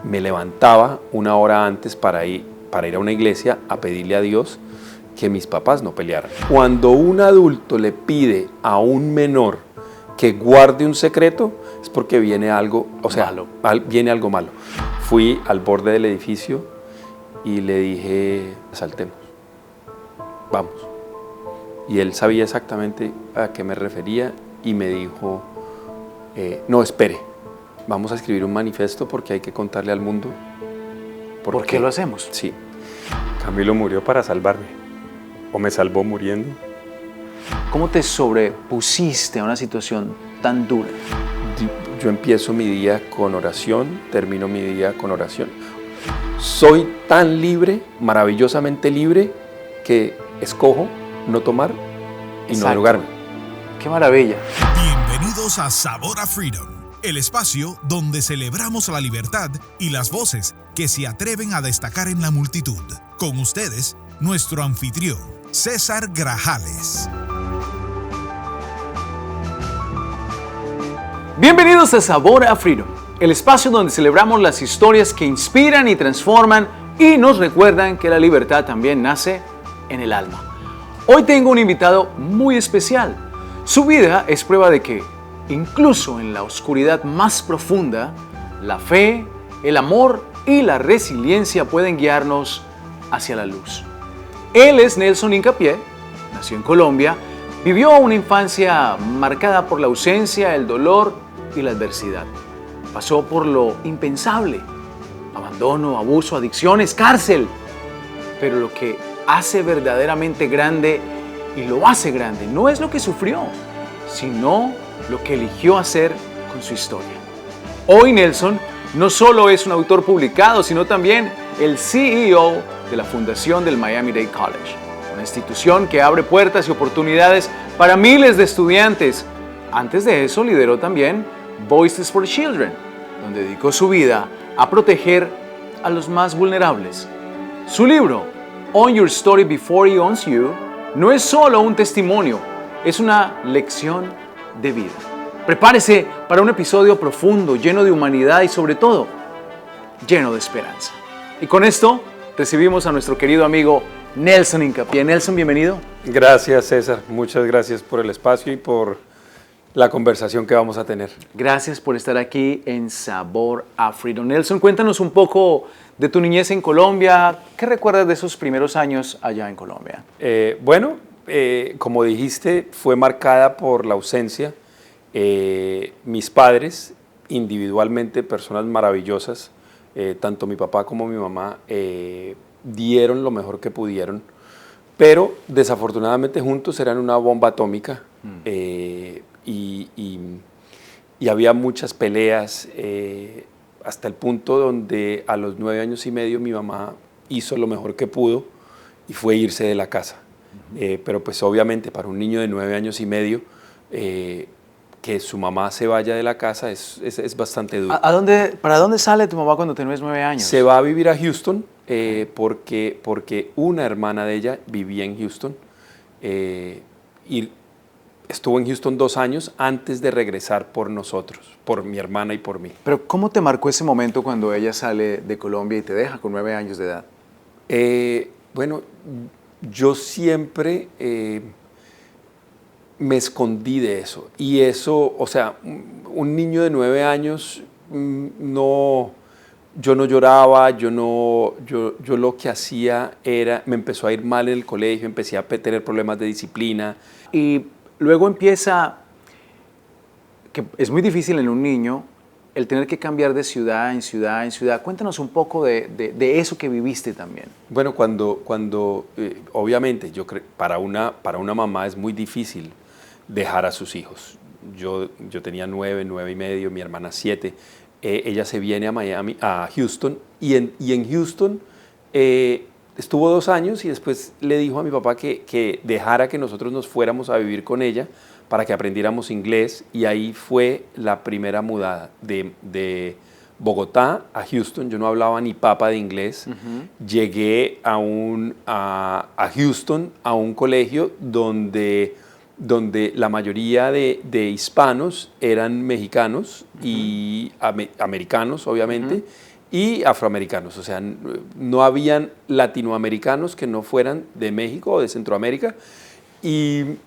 me levantaba una hora antes para ir a una iglesia a pedirle a Dios que mis papás no pelearan. Cuando un adulto le pide a un menor que guarde un secreto, es porque viene algo, viene algo malo. Fui al borde del edificio y le dije, saltemos, vamos. Y él sabía exactamente a qué me refería y me dijo, no, espere, vamos a escribir un manifiesto porque hay que contarle al mundo. ¿Por qué lo hacemos? Sí. Camilo murió para salvarme, o me salvó muriendo. ¿Cómo te sobrepusiste a una situación tan dura? Yo empiezo mi día con oración, termino mi día con oración. Soy tan libre, maravillosamente libre, que escojo no tomar y no drogarme. ¡Qué maravilla! Bienvenidos a Sabor a Freedom, el espacio donde celebramos la libertad y las voces que se atreven a destacar en la multitud. Con ustedes, nuestro anfitrión, César Grajales. Bienvenidos a Sabor a Freedom, el espacio donde celebramos las historias que inspiran y transforman y nos recuerdan que la libertad también nace en el alma. Hoy tengo un invitado muy especial. Su vida es prueba de que, incluso en la oscuridad más profunda, la fe, el amor y la resiliencia pueden guiarnos hacia la luz. Él es Nelson Hincapié, nació en Colombia, vivió una infancia marcada por la ausencia, el dolor y la adversidad. Pasó por lo impensable, abandono, abuso, adicciones, cárcel. Pero lo que hace verdaderamente grande y lo hace grande no es lo que sufrió, sino lo que eligió hacer con su historia. Hoy Nelson no solo es un autor publicado, sino también el CEO de la fundación del Miami-Dade College, una institución que abre puertas y oportunidades para miles de estudiantes. Antes de eso lideró también Voices for Children, donde dedicó su vida a proteger a los más vulnerables. Su libro, Own Your Story Before He Owns You, no es solo un testimonio, es una lección de vida. Prepárese para un episodio profundo, lleno de humanidad y sobre todo, lleno de esperanza. Y con esto, recibimos a nuestro querido amigo Nelson Hincapié. Nelson, bienvenido. Gracias, César. Muchas gracias por el espacio y por la conversación que vamos a tener. Gracias por estar aquí en Sabor a Freedom. Nelson, cuéntanos un poco de tu niñez en Colombia. ¿Qué recuerdas de esos primeros años allá en Colombia? Como dijiste, fue marcada por la ausencia. Mis padres, individualmente personas maravillosas, tanto mi papá como mi mamá, dieron lo mejor que pudieron, pero desafortunadamente juntos eran una bomba atómica. Y había muchas peleas, hasta el punto donde a los 9 años y medio mi mamá hizo lo mejor que pudo y fue irse de la casa. Pero pues obviamente para un niño de 9 años y medio, que su mamá se vaya de la casa es bastante duro. ¿Para dónde sale tu mamá cuando tenés 9 años? Se va a vivir a Houston porque una hermana de ella vivía en Houston y estuvo en Houston 2 años antes de regresar por nosotros, por mi hermana y por mí. Pero ¿cómo te marcó ese momento cuando ella sale de Colombia y te deja con 9 años de edad? Yo siempre me escondí de eso. Y eso, un niño de 9 años, yo no lloraba, yo lo que hacía era, me empezó a ir mal en el colegio, empecé a tener problemas de disciplina. Y luego empieza, que es muy difícil en un niño, el tener que cambiar de ciudad en ciudad en ciudad. Cuéntanos un poco de eso que viviste también. Bueno, obviamente, yo creo para una mamá es muy difícil dejar a sus hijos. Yo tenía 9 y medio, mi hermana 7. Ella se viene a Houston, y en Houston estuvo 2 años y después le dijo a mi papá que dejara que nosotros nos fuéramos a vivir con ella para que aprendiéramos inglés, y ahí fue la primera mudada de Bogotá a Houston. Yo no hablaba ni papa de inglés. Llegué a Houston, a un colegio donde la mayoría de hispanos eran mexicanos y americanos, obviamente, y afroamericanos. O sea, no habían latinoamericanos que no fueran de México o de Centroamérica. Y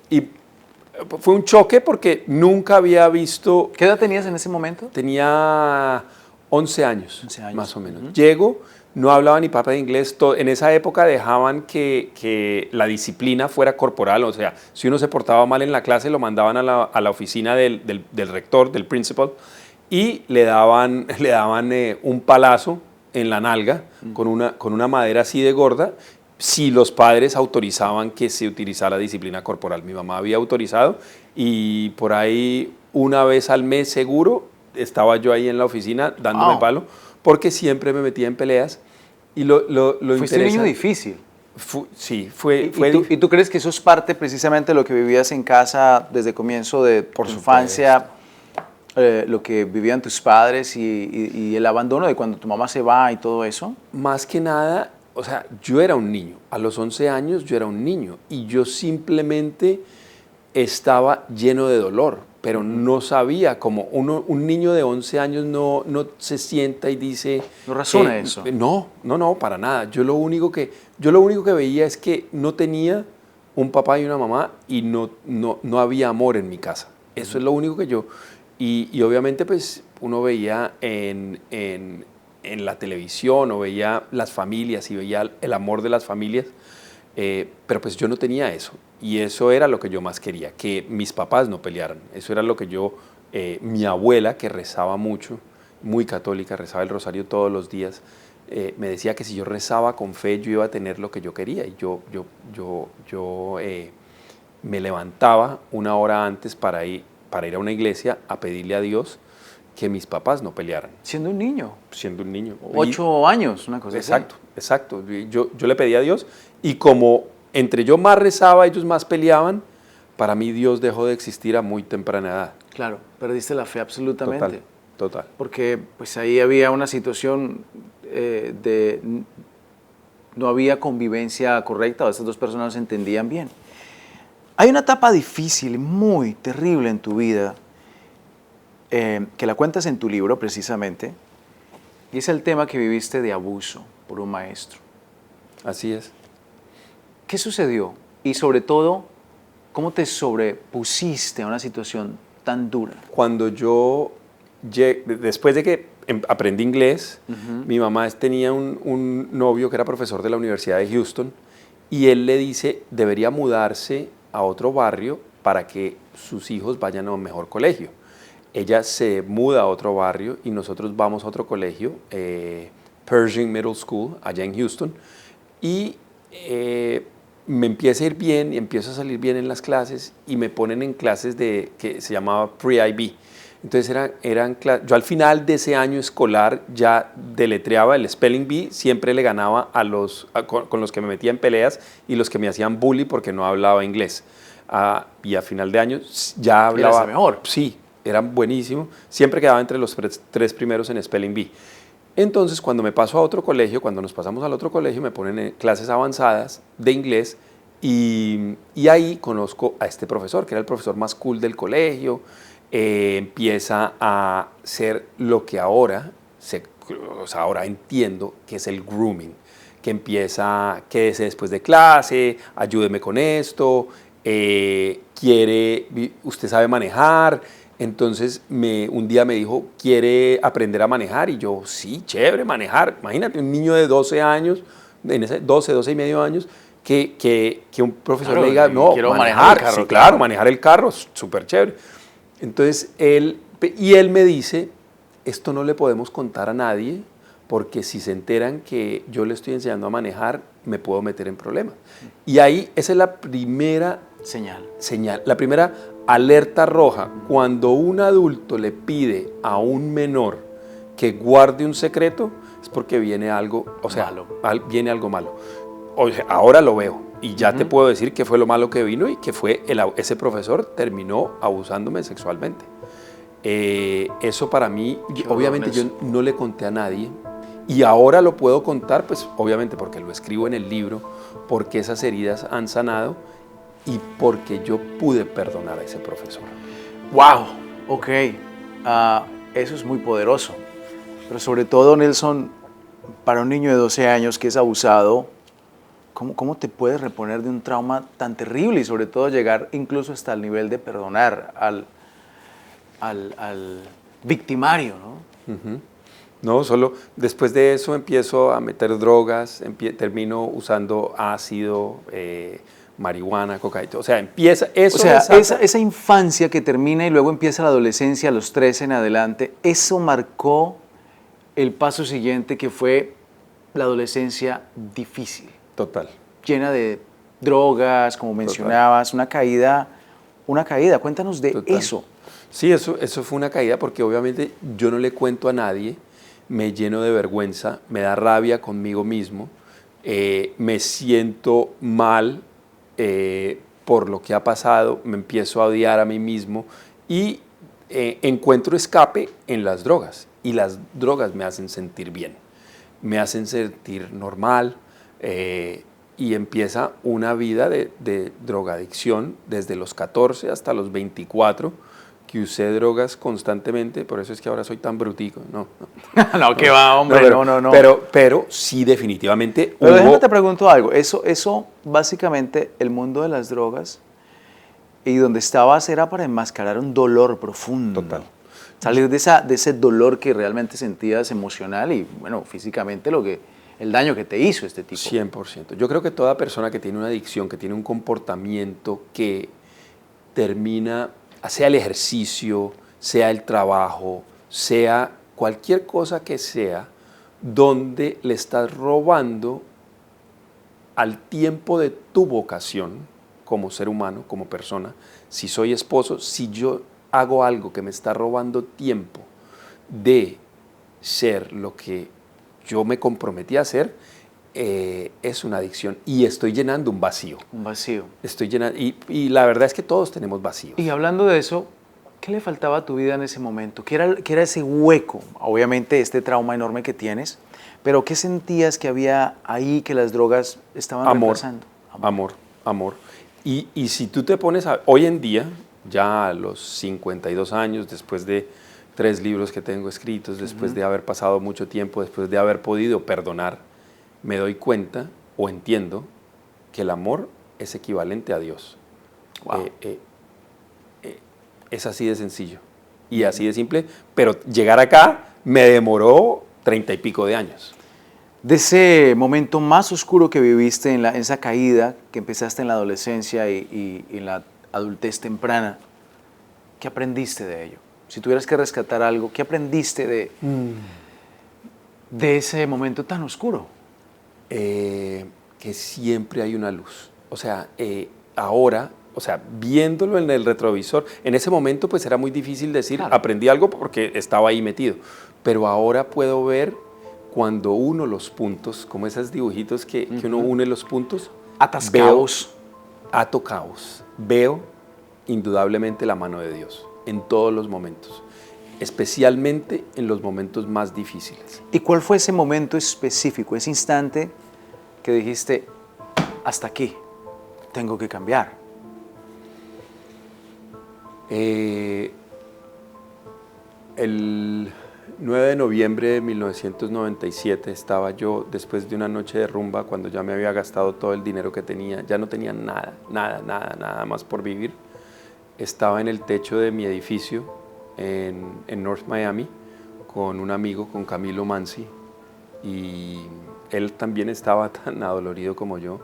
fue un choque porque nunca había visto... ¿Qué edad tenías en ese momento? Tenía 11 años, 11 años. más o menos. Llego, no hablaba ni papa de inglés. En esa época dejaban que la disciplina fuera corporal. O sea, si uno se portaba mal en la clase, lo mandaban a la oficina del rector, del principal, y le daban un palazo en la nalga con una madera así de gorda, si los padres autorizaban que se utilizara la disciplina corporal. Mi mamá había autorizado y por ahí una vez al mes seguro estaba yo ahí en la oficina dándome palo, porque siempre me metía en peleas. Y lo Fuiste un niño difícil. Sí, fue ¿Y tú crees que eso es parte precisamente de lo que vivías en casa desde el comienzo de tu infancia? Lo que vivían tus padres y el abandono de cuando tu mamá se va y todo eso. Más que nada, o sea, yo era un niño. A los 11 años yo era un niño y yo simplemente estaba lleno de dolor, pero no sabía, como un niño de 11 años no se sienta y dice... No razona eso. No, para nada. Yo lo único que veía es que no tenía un papá y una mamá y no había amor en mi casa. Eso es lo único que yo... Y obviamente pues uno veía en la televisión o veía las familias y veía el amor de las familias, pero pues yo no tenía eso. Y eso era lo que yo más quería, que mis papás no pelearan. Eso era lo que mi abuela, que rezaba mucho, muy católica, rezaba el rosario todos los días, me decía que si yo rezaba con fe yo iba a tener lo que yo quería. Y yo me levantaba una hora antes para ir a una iglesia a pedirle a Dios que mis papás no pelearan. Siendo un niño. Siendo un niño. 8 años, una cosa exacto, así. Exacto. Yo le pedí a Dios y como entre yo más rezaba, ellos más peleaban, para mí Dios dejó de existir a muy temprana edad. Claro, perdiste la fe absolutamente. Total. Porque pues ahí había una situación no había convivencia correcta, o estas dos personas no se entendían bien. Hay una etapa difícil, muy terrible en tu vida, que la cuentas en tu libro precisamente, y es el tema que viviste de abuso por un maestro. Así es. ¿Qué sucedió? Y sobre todo, ¿cómo te sobrepusiste a una situación tan dura? Cuando yo, después de que aprendí inglés, mi mamá tenía un novio que era profesor de la Universidad de Houston y él le dice, debería mudarse a otro barrio para que sus hijos vayan a un mejor colegio. Ella se muda a otro barrio y nosotros vamos a otro colegio, Pershing Middle School, allá en Houston, y me empieza a ir bien y empiezo a salir bien en las clases y me ponen en clases que se llamaba Pre-IB. Entonces yo al final de ese año escolar ya deletreaba el Spelling Bee, siempre le ganaba con los que me metía en peleas y los que me hacían bully porque no hablaba inglés. Y a final de año ya hablaba... ¿Eras mejor? Sí, era buenísimo. Siempre quedaba entre los tres primeros en Spelling Bee. Entonces, cuando me paso a otro colegio, cuando nos pasamos al otro colegio, me ponen en clases avanzadas de inglés y ahí conozco a este profesor, que era el profesor más cool del colegio. Empieza a ser lo que ahora entiendo que es el grooming, que quédese después de clase, ayúdeme con esto, usted sabe manejar. Entonces un día me dijo, ¿quiere aprender a manejar? Y yo, sí, chévere, manejar. Imagínate, un niño de 12 años, 12 y medio años, que un profesor le diga, no, quiero manejar el carro. Sí, claro, manejar el carro, súper chévere. Entonces él me dice, esto no le podemos contar a nadie, porque si se enteran que yo le estoy enseñando a manejar, me puedo meter en problemas. Y ahí, esa es la primera señal, la primera alerta roja. Cuando un adulto le pide a un menor que guarde un secreto, es porque viene algo, viene algo malo. Ahora lo veo y ya te puedo decir que fue lo malo que vino y que fue ese profesor terminó abusándome sexualmente. Eso para mí, obviamente yo no le conté a nadie y ahora lo puedo contar, pues obviamente porque lo escribo en el libro, porque esas heridas han sanado y porque yo pude perdonar a ese profesor. ¡Wow! Ok, eso es muy poderoso. Pero sobre todo, Nelson, para un niño de 12 años que es abusado, ¿cómo te puedes reponer de un trauma tan terrible y sobre todo llegar incluso hasta el nivel de perdonar al victimario, ¿no? Ujú. No, solo después de eso empiezo a meter drogas, termino usando ácido, marihuana, cocaína. O sea, empieza eso. O sea, esa infancia que termina y luego empieza la adolescencia a los 13 en adelante, eso marcó el paso siguiente que fue la adolescencia difícil, Total. llena de drogas, como mencionabas, una caída. Cuéntanos de Total. eso. Sí, eso fue una caída porque obviamente yo no le cuento a nadie, me lleno de vergüenza, me da rabia conmigo mismo, me siento mal por lo que ha pasado, me empiezo a odiar a mí mismo y encuentro escape en las drogas. Y las drogas me hacen sentir bien, me hacen sentir normal y empieza una vida de drogadicción desde los 14 hasta los 24, que usé drogas constantemente, por eso es que ahora soy tan brutico. No, que va, hombre, no. Pero sí, definitivamente Pero déjame te pregunto algo, eso básicamente el mundo de las drogas y donde estabas era para enmascarar un dolor profundo. Total. Salir de ese dolor que realmente sentías emocional y, bueno, físicamente el daño que te hizo este tipo. 100%. Yo creo que toda persona que tiene una adicción, que tiene un comportamiento que termina, sea el ejercicio, sea el trabajo, sea cualquier cosa que sea, donde le estás robando al tiempo de tu vocación como ser humano, como persona. Si soy esposo, si yo hago algo que me está robando tiempo de ser lo que yo me comprometí a hacer, es una adicción y estoy llenando un vacío. Un vacío. Estoy llenando, y la verdad es que todos tenemos vacíos. Y hablando de eso, ¿qué le faltaba a tu vida en ese momento? ¿Qué era ese hueco? Obviamente este trauma enorme que tienes, pero ¿qué sentías que había ahí que las drogas estaban reemplazando? Amor. Y si tú te pones hoy en día, ya a los 52 años, después de 3 libros que tengo escritos, después de haber pasado mucho tiempo, después de haber podido perdonar, me doy cuenta o entiendo que el amor es equivalente a Dios. Wow. Es así de sencillo y así de simple, pero llegar acá me demoró 30 y pico de años. De ese momento más oscuro que viviste en esa caída que empezaste en la adolescencia y en la adultez temprana, ¿qué aprendiste de ello? Si tuvieras que rescatar algo, ¿qué aprendiste de ese momento tan oscuro? Que siempre hay una luz. O sea, ahora, viéndolo en el retrovisor, en ese momento pues era muy difícil decir, claro, aprendí algo porque estaba ahí metido, pero ahora puedo ver cuando uno los puntos, como esos dibujitos que uno une los puntos, atascados, atocaos, veo indudablemente la mano de Dios en todos los momentos, especialmente en los momentos más difíciles. ¿Y cuál fue ese momento específico, ese instante que dijiste, hasta aquí, tengo que cambiar? El 9 de noviembre de 1997 estaba yo, después de una noche de rumba, cuando ya me había gastado todo el dinero que tenía, ya no tenía nada más por vivir. Estaba en el techo de mi edificio en North Miami con un amigo, con Camilo Mansi, y él también estaba tan adolorido como yo,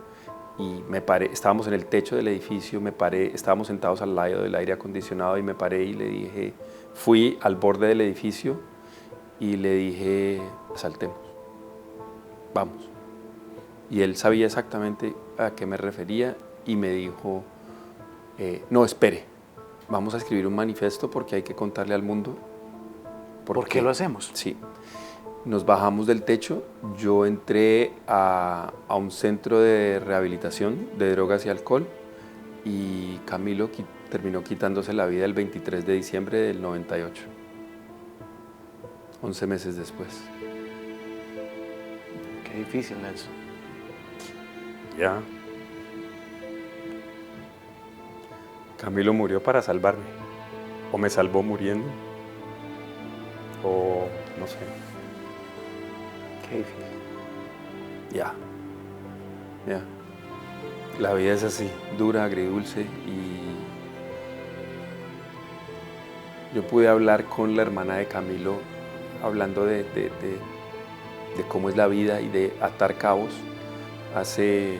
y me paré, estábamos en el techo del edificio, me paré, estábamos sentados al lado del aire acondicionado y me paré y le dije, fui al borde del edificio y le dije, saltemos, vamos. Y él sabía exactamente a qué me refería y me dijo, no, espere, vamos a escribir un manifiesto porque hay que contarle al mundo. ¿Por qué lo hacemos? Sí. Nos bajamos del techo, yo entré a un centro de rehabilitación de drogas y alcohol y Camilo terminó quitándose la vida el 23 de diciembre del 98, 11 meses después. Qué difícil, Nelson. Ya. Camilo murió para salvarme, o me salvó muriendo, o no sé. Qué difícil. Ya. La vida es así, dura, agridulce, y yo pude hablar con la hermana de Camilo, hablando de cómo es la vida y de atar cabos hace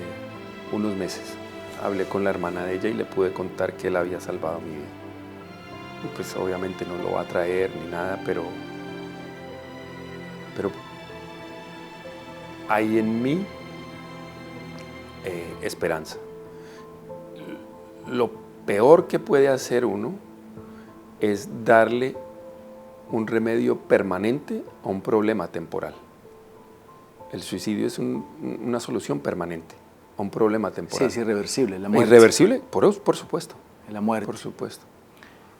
unos meses. Hablé con la hermana de ella y le pude contar que él había salvado mi vida. Y pues obviamente no lo va a traer ni nada, pero hay en mí esperanza. Lo peor que puede hacer uno es darle un remedio permanente a un problema temporal. El suicidio es una solución permanente a un problema temporal. Sí, es irreversible, la muerte. ¿Irreversible? Por supuesto. La muerte. Por supuesto.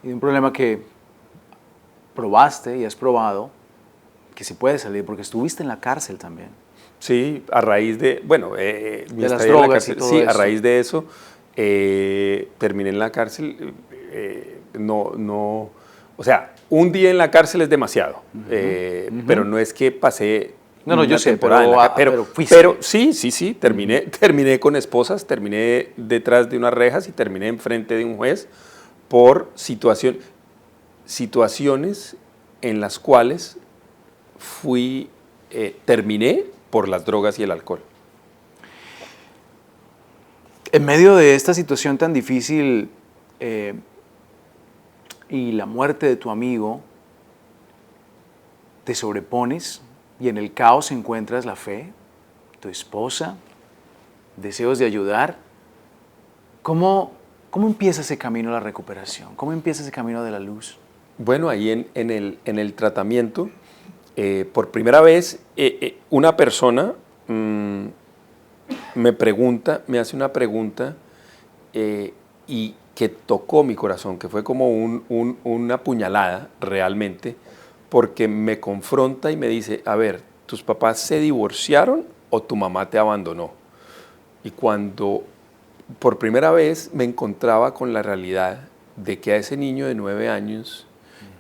Y de un problema que probaste y has probado que se puede salir, porque estuviste en la cárcel también. Sí, a raíz de, bueno, de las drogas y todo sí, eso. A raíz de eso terminé en la cárcel. O sea, un día en la cárcel es demasiado, pero no es que pasé No, una yo sé, temporada en la pero fuiste. pero sí, terminé con esposas, terminé detrás de unas rejas y terminé enfrente de un juez por situaciones en las cuales terminé por las drogas y el alcohol. En medio de esta situación tan difícil y la muerte de tu amigo, te sobrepones y en el caos encuentras la fe, tu esposa, deseos de ayudar. ¿Cómo empieza ese camino a la recuperación? ¿Cómo empieza ese camino de la luz? Bueno, ahí en el tratamiento, por primera vez, una persona me hace una pregunta y que tocó mi corazón, que fue como una puñalada realmente, porque me confronta y me dice, a ver, ¿tus papás se divorciaron o tu mamá te abandonó? Y cuando por primera vez me encontraba con la realidad de que a ese niño de 9 años,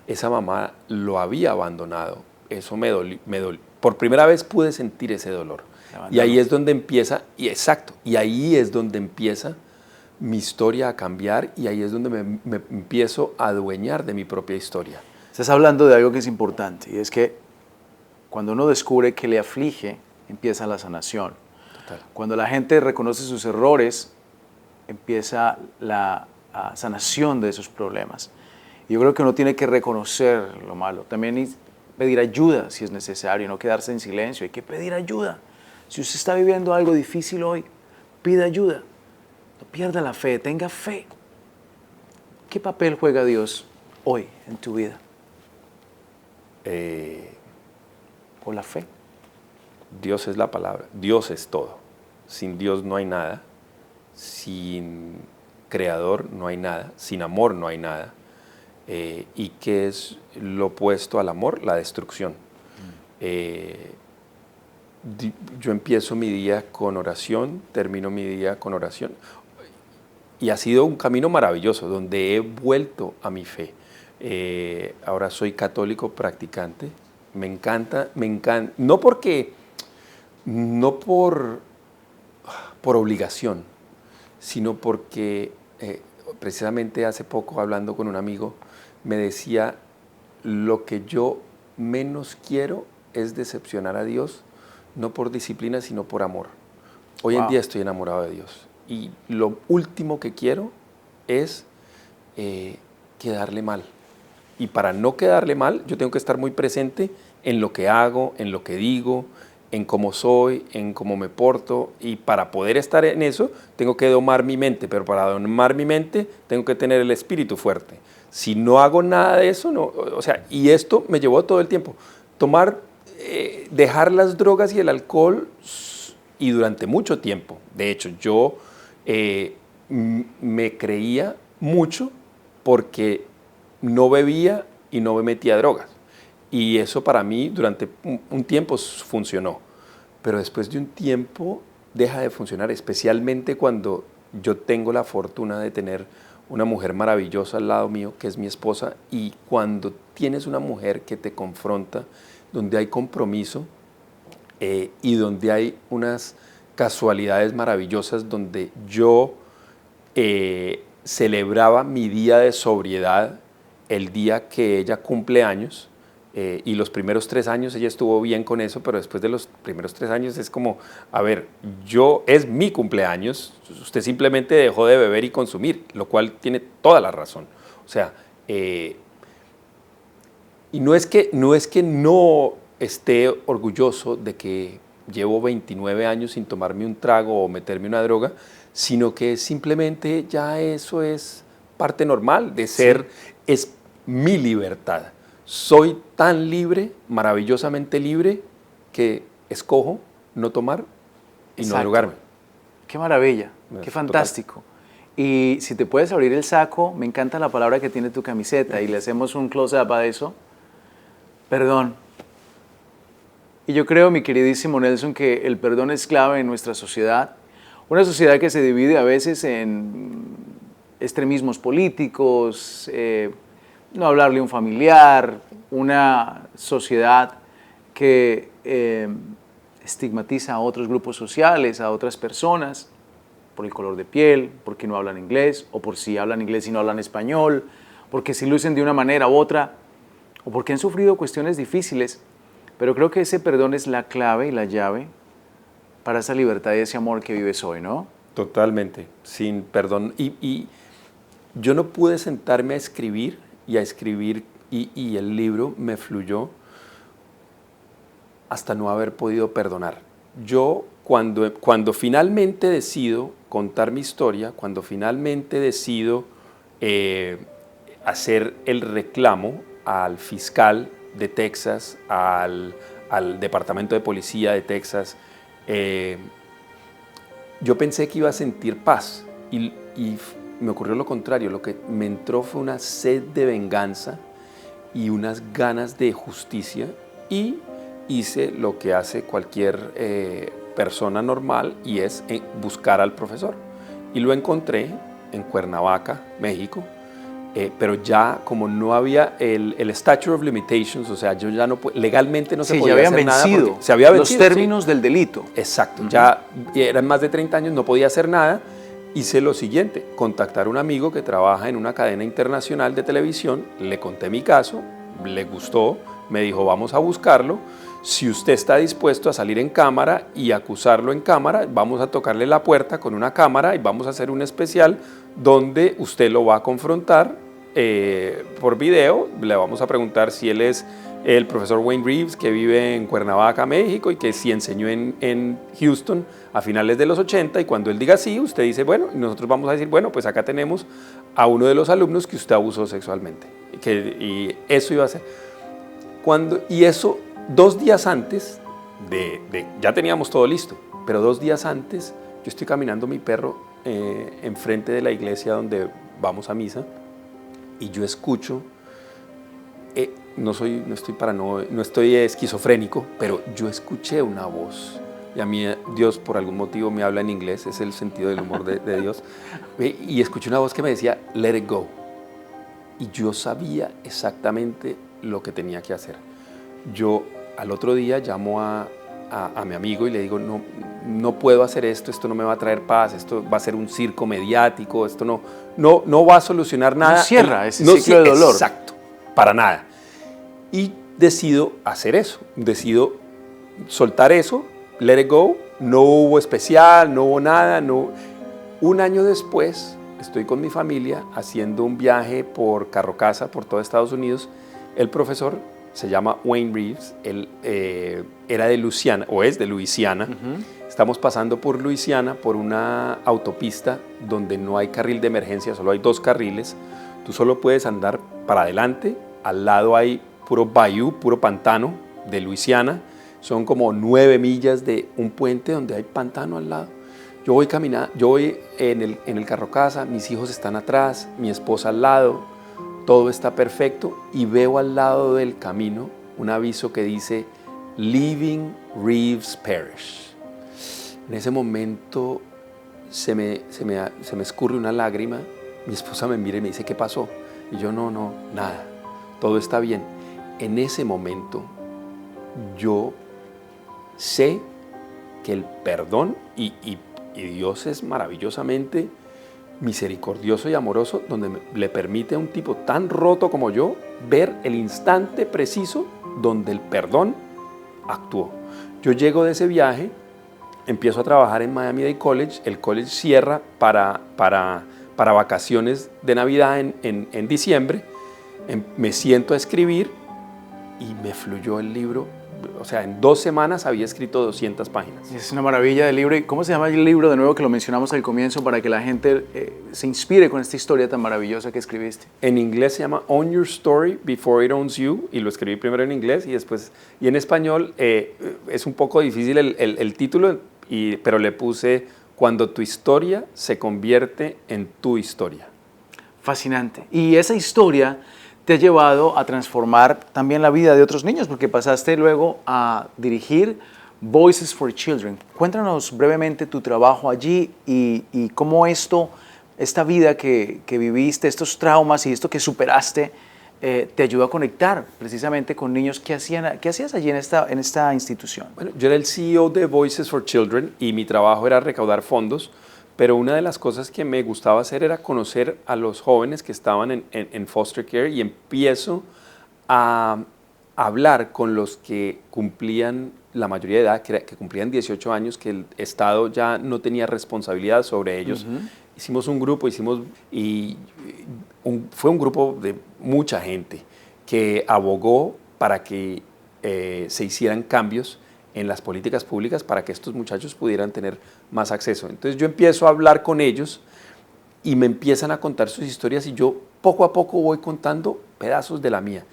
esa mamá lo había abandonado, eso me dolió. Por primera vez pude sentir ese dolor. Y ahí es donde empieza, y ahí es donde empieza mi historia a cambiar, y ahí es donde me empiezo a adueñar de mi propia historia. Estás hablando de algo que es importante, y es que cuando uno descubre que le aflige, empieza la sanación. Total. Cuando la gente reconoce sus errores, empieza la sanación de esos problemas. Y yo creo que uno tiene que reconocer lo malo, también pedir ayuda si es necesario, no quedarse en silencio, hay que pedir ayuda. Si usted está viviendo algo difícil hoy, pida ayuda. No pierda la fe, tenga fe. ¿Qué papel juega Dios hoy en tu vida? ¿O la fe? Dios es la palabra, Dios es todo. Sin Dios no hay nada, sin creador no hay nada, sin amor no hay nada. ¿Y qué es lo opuesto al amor? La destrucción. Yo empiezo mi día con oración, termino mi día con oración, y ha sido un camino maravilloso donde he vuelto a mi fe. Ahora soy católico practicante, me encanta, no por obligación, sino porque precisamente hace poco, hablando con un amigo, me decía, lo que yo menos quiero es decepcionar a Dios, no por disciplina, sino por amor. Hoy en día estoy enamorado de Dios, y lo último que quiero es quedarle mal. Y para no quedarle mal, yo tengo que estar muy presente en lo que hago, en lo que digo, en cómo soy, en cómo me porto, y para poder estar en eso tengo que domar mi mente, pero para domar mi mente tengo que tener el espíritu fuerte. Si no hago nada de eso, no, o sea, y esto me llevó todo el tiempo, dejar las drogas y el alcohol, y durante mucho tiempo. De hecho, yo me creía mucho porque no bebía y no me metía drogas. Y eso para mí durante un tiempo funcionó. Pero después de un tiempo deja de funcionar, especialmente cuando yo tengo la fortuna de tener una mujer maravillosa al lado mío, que es mi esposa, y cuando tienes una mujer que te confronta, donde hay compromiso, y donde hay unas casualidades maravillosas donde yo celebraba mi día de sobriedad el día que ella cumple años. Y los primeros 3 años ella estuvo bien con eso, pero después de los primeros 3 años es como, a ver, es mi cumpleaños, usted simplemente dejó de beber y consumir, lo cual tiene toda la razón. O sea, y no es que no esté orgulloso de que llevo 29 años sin tomarme un trago o meterme una droga, sino que simplemente ya eso es parte normal de ser, es mi libertad. Soy tan libre, maravillosamente libre, que escojo no tomar y no drogarme. Qué maravilla, qué fantástico. Y si te puedes abrir el saco, me encanta la palabra que tiene tu camiseta y le hacemos un close-up a eso. Perdón. Y yo creo, mi queridísimo Nelson, que el perdón es clave en nuestra sociedad. Una sociedad que se divide a veces en extremismos políticos, no hablarle a un familiar, una sociedad que estigmatiza a otros grupos sociales, a otras personas, por el color de piel, porque no hablan inglés, o por si hablan inglés y no hablan español, porque se lucen de una manera u otra, o porque han sufrido cuestiones difíciles. Pero creo que ese perdón es la clave y la llave para esa libertad y ese amor que vives hoy, ¿no? Totalmente, sin perdón. Y yo no pude sentarme a escribir y el libro me fluyó hasta no haber podido perdonar. Yo cuando finalmente decido contar mi historia, cuando finalmente decido hacer el reclamo al fiscal de Texas, al departamento de policía de Texas, yo pensé que iba a sentir paz y me ocurrió lo contrario. Lo que me entró fue una sed de venganza y unas ganas de justicia, y hice lo que hace cualquier persona normal, y es buscar al profesor. Y lo encontré en Cuernavaca, México, pero ya como no había el statute of limitations, o sea, yo ya no legalmente no se podía hacer nada. Se había vencido los términos del delito. Exacto, ya eran más de 30 años, no podía hacer nada. Hice lo siguiente: contactar a un amigo que trabaja en una cadena internacional de televisión, le conté mi caso, le gustó, me dijo vamos a buscarlo, si usted está dispuesto a salir en cámara y acusarlo en cámara, vamos a tocarle la puerta con una cámara y vamos a hacer un especial donde usted lo va a confrontar por video, le vamos a preguntar si él es el profesor Wayne Reeves, que vive en Cuernavaca, México, y que sí enseñó en Houston a finales de los 80, y cuando él diga sí, usted dice, bueno, y nosotros vamos a decir, bueno, pues acá tenemos a uno de los alumnos que usted abusó sexualmente. Y eso iba a ser. Y eso, 2 días antes, ya teníamos todo listo, pero 2 días antes, yo estoy caminando mi perro enfrente de la iglesia donde vamos a misa, y yo escucho, no estoy esquizofrénico, pero yo escuché una voz, y a mí Dios por algún motivo me habla en inglés, es el sentido del humor de Dios, y escuché una voz que me decía, let it go, y yo sabía exactamente lo que tenía que hacer. Yo al otro día llamo a mi amigo y le digo, no puedo hacer esto no me va a traer paz, esto va a ser un circo mediático, esto no va a solucionar nada. No cierra ese ciclo de dolor. Exacto, para nada. Y decido hacer eso, decido soltar eso, let it go, no hubo especial, no hubo nada. Un año después estoy con mi familia haciendo un viaje por carro casa por todo Estados Unidos. El profesor se llama Wayne Reeves, él era de Luisiana, o es de Luisiana. Estamos pasando por Luisiana, por una autopista donde no hay carril de emergencia, solo hay 2 carriles. Tú solo puedes andar para adelante, al lado hay puro bayou, puro pantano de Luisiana. Son como 9 millas de un puente donde hay pantano al lado. Yo voy caminando, yo voy en el carro casa, mis hijos están atrás, mi esposa al lado, todo está perfecto, y veo al lado del camino un aviso que dice Leaving Reeves Parish. En ese momento se me escurre una lágrima, mi esposa me mira y me dice, ¿qué pasó? Y yo, no, nada, todo está bien. En ese momento yo sé que el perdón y Dios es maravillosamente misericordioso y amoroso, donde le permite a un tipo tan roto como yo ver el instante preciso donde el perdón actuó. Yo llego de ese viaje, empiezo a trabajar en Miami-Dade College, el college cierra para vacaciones de Navidad en diciembre, me siento a escribir y me fluyó el libro. O sea, en 2 semanas había escrito 200 páginas. Es una maravilla de libro. ¿Y cómo se llama el libro de nuevo que lo mencionamos al comienzo para que la gente se inspire con esta historia tan maravillosa que escribiste? En inglés se llama Own Your Story Before It Owns You, y lo escribí primero en inglés y en español. Es un poco difícil el título, pero le puse Cuando tu historia se convierte en tu historia. Fascinante. Y esa historia te ha llevado a transformar también la vida de otros niños, porque pasaste luego a dirigir Voices for Children. Cuéntanos brevemente tu trabajo allí y cómo esta vida que viviste, estos traumas y esto que superaste, te ayudó a conectar precisamente con niños. ¿Qué hacías allí en esta institución? Bueno, yo era el CEO de Voices for Children y mi trabajo era recaudar fondos. Pero una de las cosas que me gustaba hacer era conocer a los jóvenes que estaban en foster care, y empiezo a hablar con los que cumplían la mayoría de edad, que cumplían 18 años, que el Estado ya no tenía responsabilidad sobre ellos. Hicimos un grupo, fue un grupo de mucha gente que abogó para que se hicieran cambios en las políticas públicas para que estos muchachos pudieran tener más acceso. Entonces yo empiezo a hablar con ellos y me empiezan a contar sus historias, y yo poco a poco voy contando pedazos de la mía.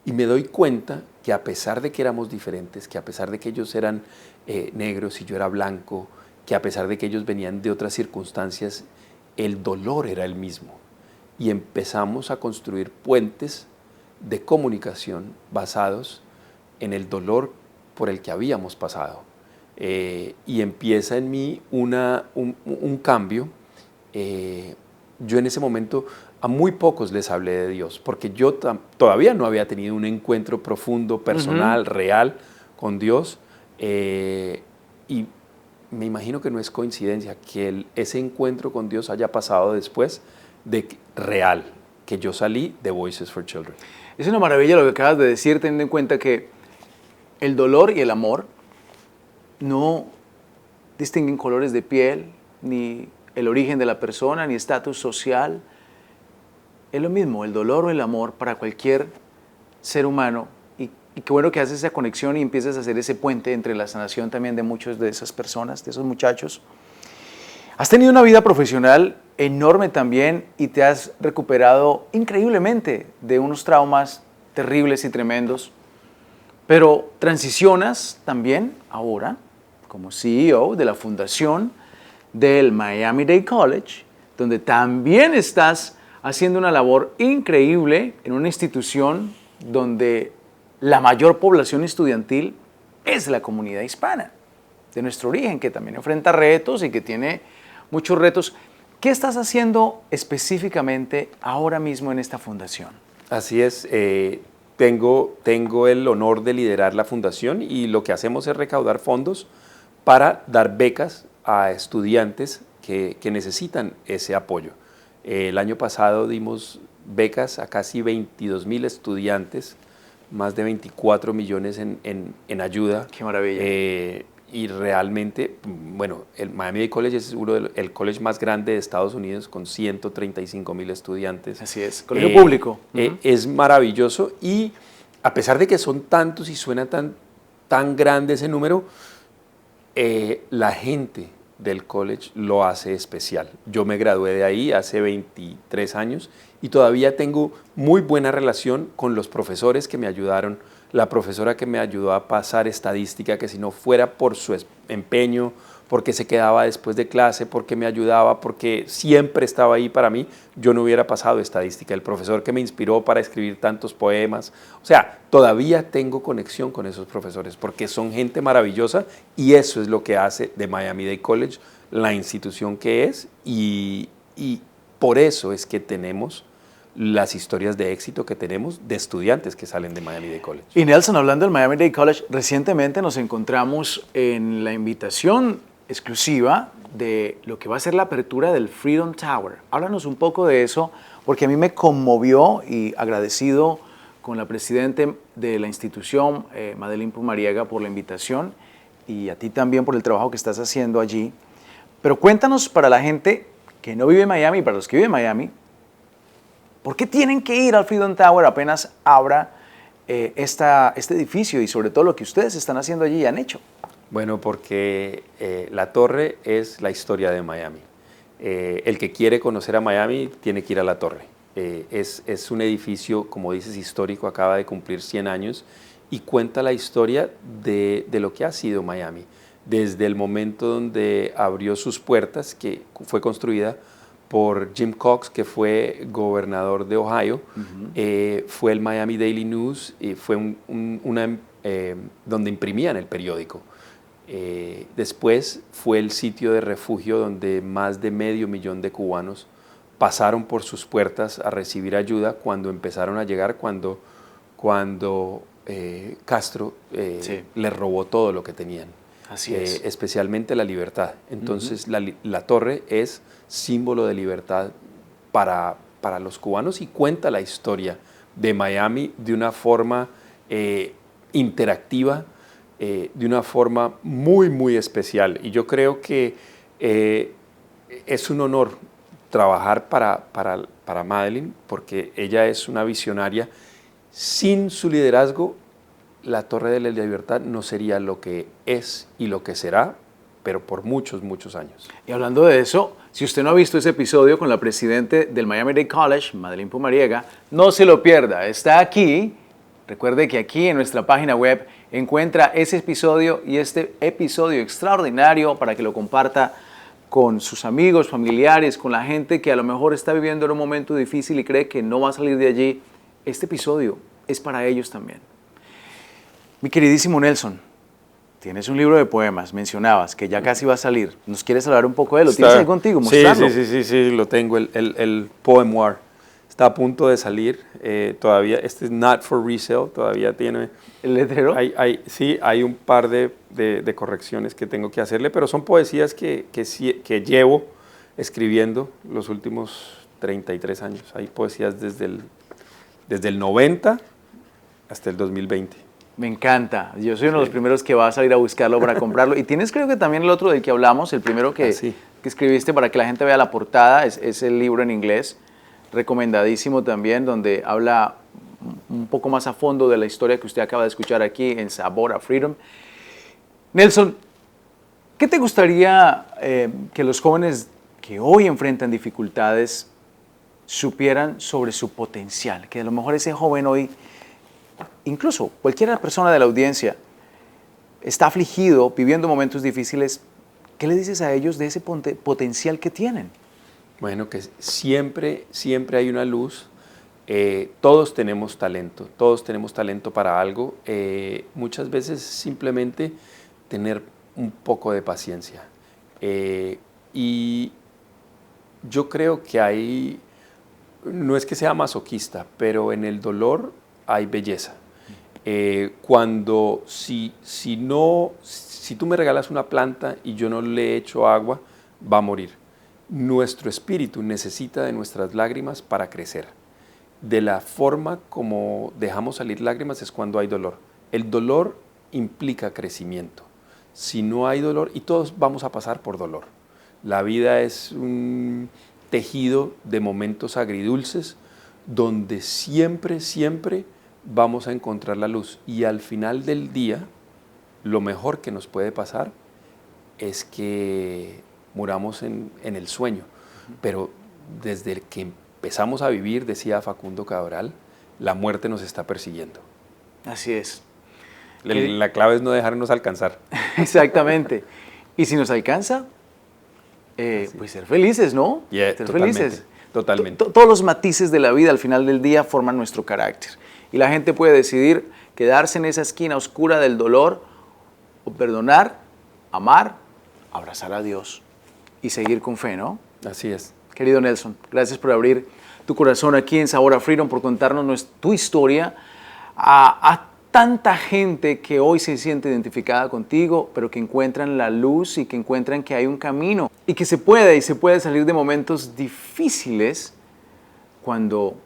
Y me doy cuenta que a pesar de que éramos diferentes, que a pesar de que ellos eran negros y yo era blanco, que a pesar de que ellos venían de otras circunstancias, el dolor era el mismo. Y empezamos a construir puentes de comunicación basados en el dolor por el que habíamos pasado. Y empieza en mí un cambio. Yo en ese momento a muy pocos les hablé de Dios, porque yo todavía no había tenido un encuentro profundo, personal, real con Dios. Y me imagino que no es coincidencia que ese encuentro con Dios haya pasado después de real, que yo salí de Voices for Children. Es una maravilla lo que acabas de decir, teniendo en cuenta que el dolor y el amor no distinguen colores de piel, ni el origen de la persona, ni estatus social. Es lo mismo, el dolor o el amor para cualquier ser humano. Y qué bueno que haces esa conexión y empiezas a hacer ese puente entre la sanación también de muchas de esas personas, de esos muchachos. Has tenido una vida profesional enorme también y te has recuperado increíblemente de unos traumas terribles y tremendos. Pero transicionas también ahora como CEO de la fundación del Miami-Dade College, donde también estás haciendo una labor increíble en una institución donde la mayor población estudiantil es la comunidad hispana de nuestro origen, que también enfrenta retos y que tiene muchos retos. ¿Qué estás haciendo específicamente ahora mismo en esta fundación? Así es. Tengo el honor de liderar la fundación, y lo que hacemos es recaudar fondos para dar becas a estudiantes que necesitan ese apoyo. El año pasado dimos becas a casi 22,000 estudiantes, más de 24 millones en ayuda. ¡Qué maravilla! Y realmente, bueno, el Miami-Dade College es el college más grande de Estados Unidos, con 135,000 estudiantes. Así es, colegio público. Es maravilloso, y a pesar de que son tantos y suena tan grande ese número, la gente del college lo hace especial. Yo me gradué de ahí hace 23 años y todavía tengo muy buena relación con los profesores que me ayudaron. La profesora que me ayudó a pasar estadística, que si no fuera por su empeño, porque se quedaba después de clase, porque me ayudaba, porque siempre estaba ahí para mí, yo no hubiera pasado estadística. El profesor que me inspiró para escribir tantos poemas. O sea, todavía tengo conexión con esos profesores porque son gente maravillosa, y eso es lo que hace de Miami-Dade College la institución que es, y por eso es que tenemos las historias de éxito que tenemos de estudiantes que salen de Miami-Dade College. Y Nelson, hablando del Miami-Dade College, recientemente nos encontramos en la invitación exclusiva de lo que va a ser la apertura del Freedom Tower. Háblanos un poco de eso, porque a mí me conmovió y agradecido con la presidenta de la institución, Madeline Pumariega, por la invitación y a ti también por el trabajo que estás haciendo allí. Pero cuéntanos para la gente que no vive en Miami y para los que viven en Miami, ¿por qué tienen que ir al Freedom Tower apenas abra este edificio y sobre todo lo que ustedes están haciendo allí y han hecho? Bueno, porque la torre es la historia de Miami. El que quiere conocer a Miami tiene que ir a la torre. Es un edificio, como dices, histórico, acaba de cumplir 100 años y cuenta la historia de lo que ha sido Miami. Desde el momento donde abrió sus puertas, que fue construida por Jim Cox, que fue gobernador de Ohio, fue el Miami Daily News, y fue donde imprimían el periódico. Después fue el sitio de refugio donde más de 500,000 de cubanos pasaron por sus puertas a recibir ayuda cuando empezaron a llegar, cuando Castro les robó todo lo que tenían. Así es. Especialmente la libertad. Entonces la torre es símbolo de libertad para los cubanos y cuenta la historia de Miami de una forma interactiva, de una forma muy, muy especial. Y yo creo que es un honor trabajar para Madeline, porque ella es una visionaria. Sin su liderazgo, la Torre de la Libertad no sería lo que es y lo que será, pero por muchos, muchos años. Y hablando de eso, si usted no ha visto ese episodio con la presidenta del Miami-Dade College, Madeline Pumariega, no se lo pierda, está aquí. Recuerde que aquí en nuestra página web encuentra ese episodio y este episodio extraordinario para que lo comparta con sus amigos, familiares, con la gente que a lo mejor está viviendo en un momento difícil y cree que no va a salir de allí. Este episodio es para ellos también. Mi queridísimo Nelson, tienes un libro de poemas, mencionabas que ya casi va a salir. ¿Nos quieres hablar un poco de él? ¿Lo tienes ahí contigo? ¿Mostrarlo? Sí, lo tengo, el Poemoir. Está a punto de salir, todavía, este es not for resale, todavía tiene... ¿El letrero? Hay un par de correcciones que tengo que hacerle, pero son poesías que llevo escribiendo los últimos 33 años. Hay poesías desde el 90 hasta el 2020. Me encanta. Yo soy uno de los primeros que va a salir a buscarlo para comprarlo. Y tienes creo que también el otro del que hablamos, el primero que escribiste para que la gente vea la portada, es el libro en inglés, recomendadísimo también, donde habla un poco más a fondo de la historia que usted acaba de escuchar aquí en Sabor a Freedom. Nelson, ¿qué te gustaría que los jóvenes que hoy enfrentan dificultades supieran sobre su potencial? Que a lo mejor ese joven hoy, incluso cualquier persona de la audiencia, está afligido, viviendo momentos difíciles. ¿Qué le dices a ellos de ese potencial que tienen? Bueno, que siempre hay una luz. Todos tenemos talento para algo. Muchas veces simplemente tener un poco de paciencia. Y yo creo que no es que sea masoquista, pero en el dolor hay belleza. Si tú me regalas una planta y yo no le echo agua, va a morir. Nuestro espíritu necesita de nuestras lágrimas para crecer. De la forma como dejamos salir lágrimas es cuando hay dolor. El dolor implica crecimiento. Si no hay dolor, y todos vamos a pasar por dolor. La vida es un tejido de momentos agridulces donde siempre vamos a encontrar la luz. Y al final del día, lo mejor que nos puede pasar es que muramos en el sueño. Pero desde que empezamos a vivir, decía Facundo Cabral, la muerte nos está persiguiendo. Así es. La clave es no dejarnos alcanzar. Exactamente. Y si nos alcanza, pues ser felices, ¿no? Ser felices. Totalmente. Todos los matices de la vida al final del día forman nuestro carácter. Y la gente puede decidir quedarse en esa esquina oscura del dolor o perdonar, amar, abrazar a Dios y seguir con fe, ¿no? Así es. Querido Nelson, gracias por abrir tu corazón aquí en Sabor a Freedom, por contarnos tu historia a tanta gente que hoy se siente identificada contigo, pero que encuentran la luz y que encuentran que hay un camino y que se puede salir de momentos difíciles cuando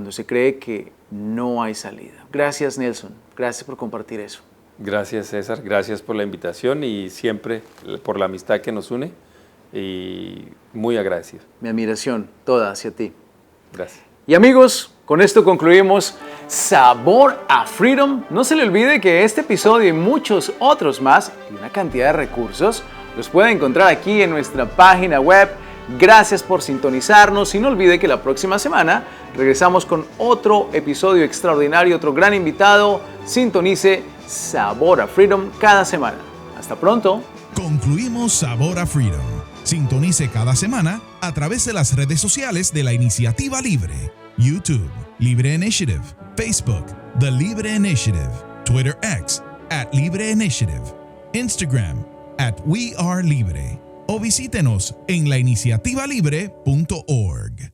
se cree que no hay salida. Gracias, Nelson. Gracias por compartir eso. Gracias, César. Gracias por la invitación y siempre por la amistad que nos une. Y muy agradecido. Mi admiración toda hacia ti. Gracias. Y amigos, con esto concluimos Sabor a Freedom. No se le olvide que este episodio y muchos otros más y una cantidad de recursos los puede encontrar aquí en nuestra página web. Gracias por sintonizarnos y no olvide que la próxima semana regresamos con otro episodio extraordinario, otro gran invitado. Sintonice Sabor a Freedom cada semana. Hasta pronto. Concluimos Sabor a Freedom. Sintonice cada semana a través de las redes sociales de la Iniciativa Libre. YouTube, Libre Initiative. Facebook, The Libre Initiative. Twitter X, @Libre Initiative. Instagram, @WeAreLibre. O visítenos en lainiciativalibre.org.